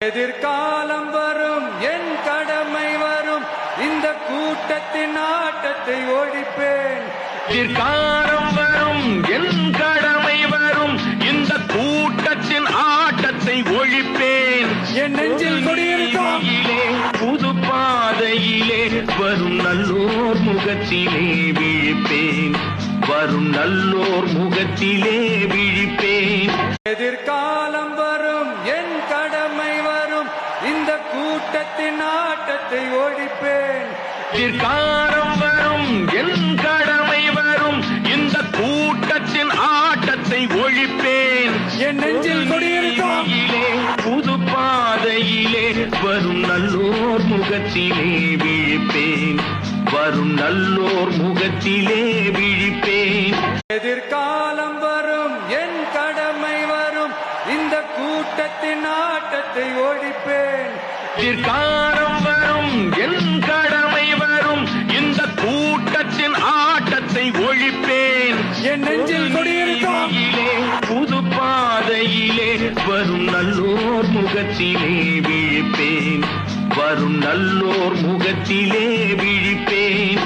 எதிர்காலம் வரும், என் கடமை வரும், இந்த கூட்டத்தின் ஆட்டத்தை ஒழிப்பேன். எதிர்காலம் வரும், என் கடமை வரும், இந்த கூட்டத்தின் ஆட்டத்தை ஒழிப்பேன். என் நெஞ்சில் கொடியிருக்கும் புது பாதையிலே வரும் நல்லோர் முகத்திலே விழிப்பேன். வரும் நல்லோர் முகத்திலே விழிப்பேன். எதிர்காலம் வரும், என் கடமை வரும், இந்த கூட்டத்தின் ஆட்டத்தை ஒழிப்பேன். எதிர்காலம் வரும், என் கடமை வரும், இந்த கூட்டத்தின் ஆட்டத்தை ஒழிப்பேன். என் நெஞ்சில் கொடியிருக்கும் புது பாதையிலே வரும் நல்லோர் முகத்திலே விழிப்பேன். வரும் நல்லோர் முகத்திலே விழிப்பேன். எதிர்காலம் வரும், என் கடமை வரும், இந்த கூட்டத்தின் ஆட்டத்தை ஒழிப்பேன். எதிர்காலம் வரும், என் கடமை வரும், இந்த கூட்டத்தின் ஆட்டத்தை ஒழிப்பேன். என் நெஞ்சில் கொடியிருக்கும் புது பாதையிலே வரும் நல்லோர் முகத்திலே விழிப்பேன். வரும் நல்லோர் முகத்திலே விழிப்பேன்.